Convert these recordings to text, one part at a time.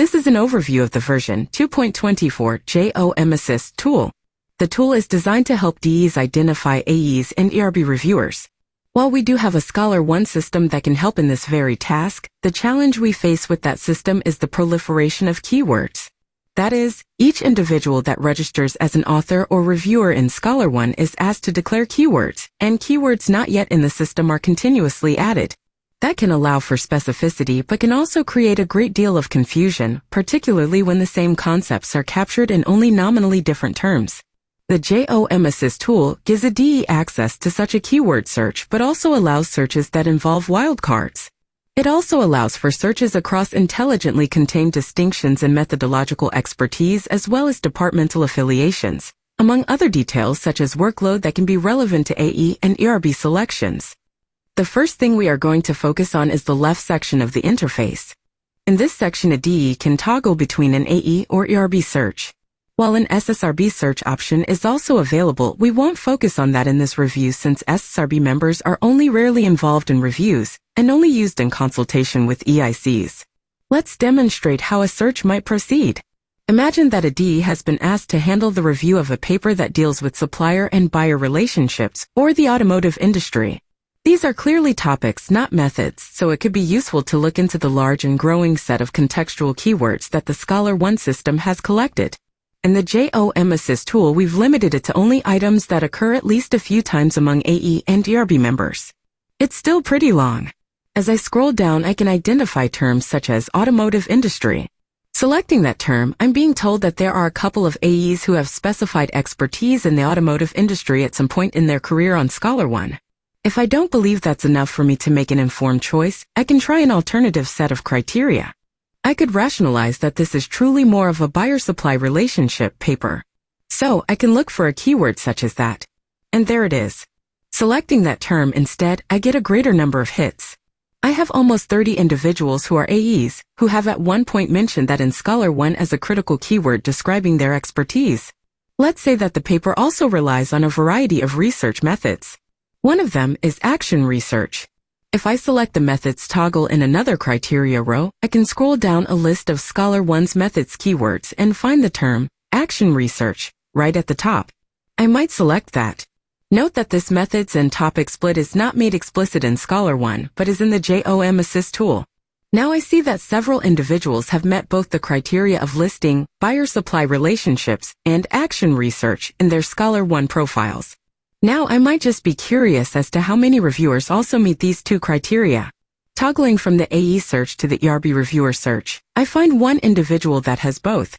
This is an overview of the version 2.24 JOM-Assist tool. The tool is designed to help DEs identify AEs and ERB reviewers. While we do have a Scholar One system that can help in this very task, the challenge we face with that system is the proliferation of keywords. That is, each individual that registers as an author or reviewer in Scholar One is asked to declare keywords, and keywords not yet in the system are continuously added. That can allow for specificity but can also create a great deal of confusion, particularly when the same concepts are captured in only nominally different terms. The JOM-Assist tool gives a DE access to such a keyword search but also allows searches that involve wildcards. It also allows for searches across intelligently contained distinctions and methodological expertise as well as departmental affiliations, among other details such as workload that can be relevant to AE and ERB selections. The first thing we are going to focus on is the left section of the interface. In this section, a DE can toggle between an AE or ERB search. While an SSRB search option is also available, we won't focus on that in this review since SSRB members are only rarely involved in reviews and only used in consultation with EICs. Let's demonstrate how a search might proceed. Imagine that a DE has been asked to handle the review of a paper that deals with supplier and buyer relationships or the automotive industry. These are clearly topics, not methods, so it could be useful to look into the large and growing set of contextual keywords that the Scholar One system has collected. In the JOM-Assist tool, we've limited it to only items that occur at least a few times among AE and ERB members. It's still pretty long. As I scroll down, I can identify terms such as automotive industry. Selecting that term, I'm being told that there are a couple of AEs who have specified expertise in the automotive industry at some point in their career on Scholar One. If I don't believe that's enough for me to make an informed choice, I can try an alternative set of criteria. I could rationalize that this is truly more of a buyer-supply relationship paper. So I can look for a keyword such as that. And there it is. Selecting that term instead, I get a greater number of hits. I have almost 30 individuals who are AEs, who have at one point mentioned that in Scholar One as a critical keyword describing their expertise. Let's say that the paper also relies on a variety of research methods. One of them is action research. If I select the methods toggle in another criteria row, I can scroll down a list of Scholar One's methods keywords and find the term action research right at the top. I might select that. Note that this methods and topic split is not made explicit in Scholar One, but is in the JOM-Assist tool. Now I see that several individuals have met both the criteria of listing buyer-supply relationships and action research in their Scholar One profiles. Now I might just be curious as to how many reviewers also meet these two criteria. Toggling from the AE search to the ERB reviewer search, I find one individual that has both.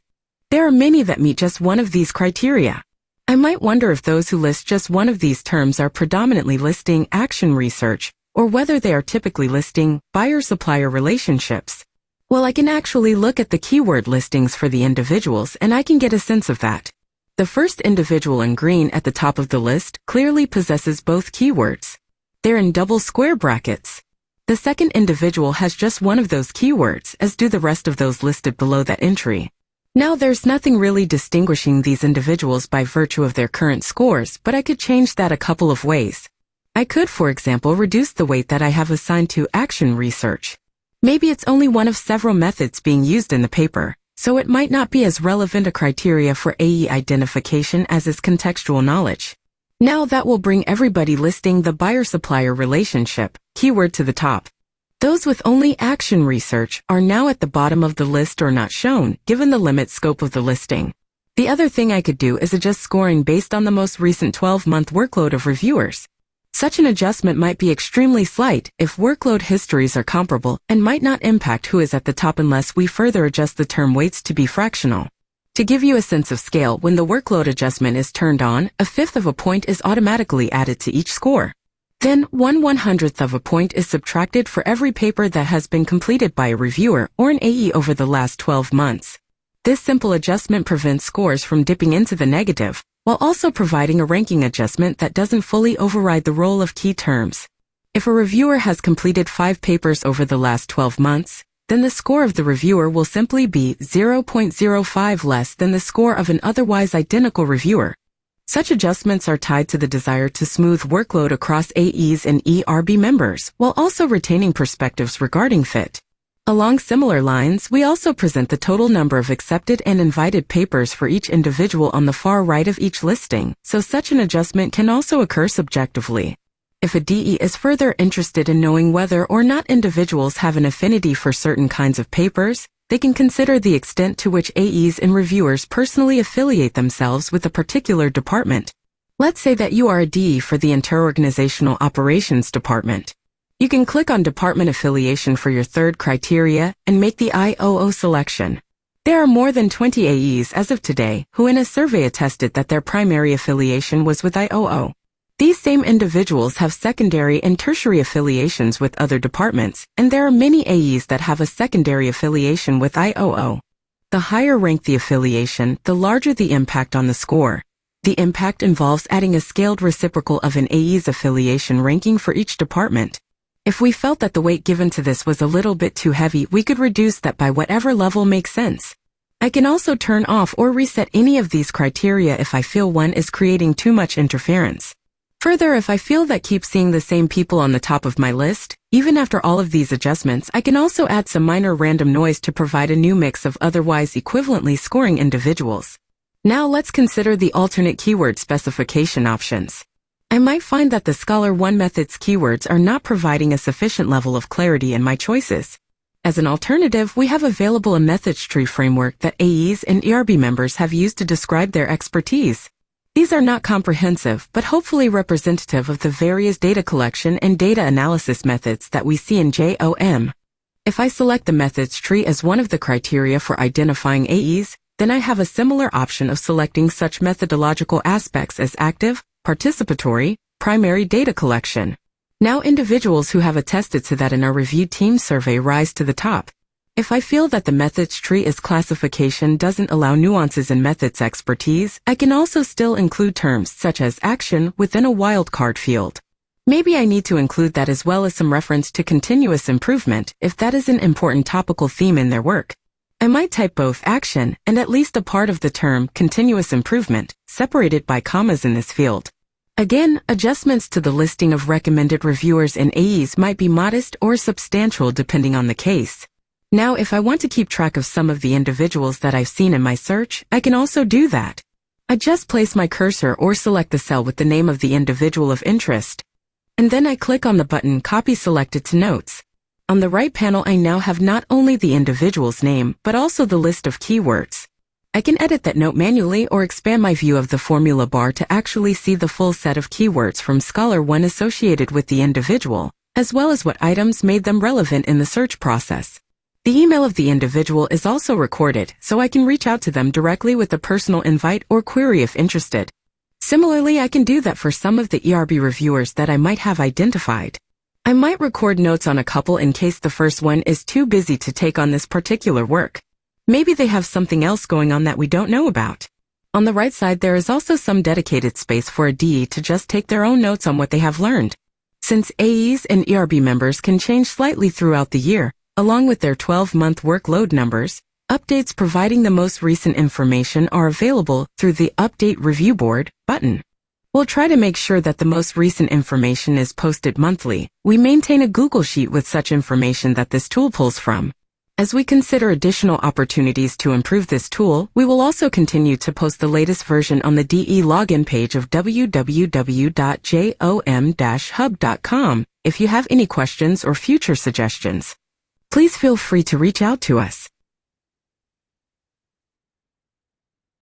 There are many that meet just one of these criteria. I might wonder if those who list just one of these terms are predominantly listing action research, or whether they are typically listing buyer-supplier relationships. Well, I can actually look at the keyword listings for the individuals and I can get a sense of that. The first individual in green at the top of the list clearly possesses both keywords. They're in double square brackets. The second individual has just one of those keywords, as do the rest of those listed below that entry. Now there's nothing really distinguishing these individuals by virtue of their current scores, but I could change that a couple of ways. I could, for example, reduce the weight that I have assigned to action research. Maybe it's only one of several methods being used in the paper, so it might not be as relevant a criteria for AE identification as is contextual knowledge. Now that will bring everybody listing the buyer-supplier relationship keyword to the top. Those with only action research are now at the bottom of the list or not shown, given the limit scope of the listing. The other thing I could do is adjust scoring based on the most recent 12-month workload of reviewers. Such an adjustment might be extremely slight if workload histories are comparable and might not impact who is at the top unless we further adjust the term weights to be fractional. To give you a sense of scale, when the workload adjustment is turned on, 1/5 of a point is automatically added to each score. Then 1/100th of a point is subtracted for every paper that has been completed by a reviewer or an AE over the last 12 months. This simple adjustment prevents scores from dipping into the negative, while also providing a ranking adjustment that doesn't fully override the role of key terms. If a reviewer has completed 5 papers over the last 12 months, then the score of the reviewer will simply be 0.05 less than the score of an otherwise identical reviewer. Such adjustments are tied to the desire to smooth workload across AEs and ERB members, while also retaining perspectives regarding fit. Along similar lines, we also present the total number of accepted and invited papers for each individual on the far right of each listing, so such an adjustment can also occur subjectively. If a DE is further interested in knowing whether or not individuals have an affinity for certain kinds of papers, they can consider the extent to which AEs and reviewers personally affiliate themselves with a particular department. Let's say that you are a DE for the Interorganizational Operations Department. You can click on Department Affiliation for your third criteria and make the IOO selection. There are more than 20 AEs as of today who in a survey attested that their primary affiliation was with IOO. These same individuals have secondary and tertiary affiliations with other departments, and there are many AEs that have a secondary affiliation with IOO. The higher rank the affiliation, the larger the impact on the score. The impact involves adding a scaled reciprocal of an AE's affiliation ranking for each department. If we felt that the weight given to this was a little bit too heavy, we could reduce that by whatever level makes sense. I can also turn off or reset any of these criteria if I feel one is creating too much interference. Further, if I feel that keep seeing the same people on the top of my list, even after all of these adjustments, I can also add some minor random noise to provide a new mix of otherwise equivalently scoring individuals. Now let's consider the alternate keyword specification options. I might find that the Scholar 1 method's keywords are not providing a sufficient level of clarity in my choices. As an alternative, we have available a methods tree framework that AEs and ERB members have used to describe their expertise. These are not comprehensive, but hopefully representative of the various data collection and data analysis methods that we see in JOM. If I select the methods tree as one of the criteria for identifying AEs, then I have a similar option of selecting such methodological aspects as active, participatory, primary data collection. Now individuals who have attested to that in our review team survey rise to the top. If I feel that the methods tree's classification doesn't allow nuances in methods expertise, I can also still include terms such as action within a wildcard field. Maybe I need to include that as well as some reference to continuous improvement if that is an important topical theme in their work. I might type both action and at least a part of the term continuous improvement, separated by commas in this field. Again, adjustments to the listing of recommended reviewers and AEs might be modest or substantial depending on the case. Now, if I want to keep track of some of the individuals that I've seen in my search, I can also do that. I just place my cursor or select the cell with the name of the individual of interest, and then I click on the button Copy Selected to Notes. On the right panel, I now have not only the individual's name, but also the list of keywords. I can edit that note manually or expand my view of the formula bar to actually see the full set of keywords from Scholar 1 associated with the individual, as well as what items made them relevant in the search process. The email of the individual is also recorded, so I can reach out to them directly with a personal invite or query if interested. Similarly, I can do that for some of the ERB reviewers that I might have identified. I might record notes on a couple in case the first one is too busy to take on this particular work. Maybe they have something else going on that we don't know about. On the right side, there is also some dedicated space for a DE to just take their own notes on what they have learned. Since AEs and ERB members can change slightly throughout the year, along with their 12-month workload numbers, updates providing the most recent information are available through the Update Review Board button. We'll try to make sure that the most recent information is posted monthly. We maintain a Google Sheet with such information that this tool pulls from. As we consider additional opportunities to improve this tool, we will also continue to post the latest version on the DE login page of www.jom-hub.com. If you have any questions or future suggestions, please feel free to reach out to us.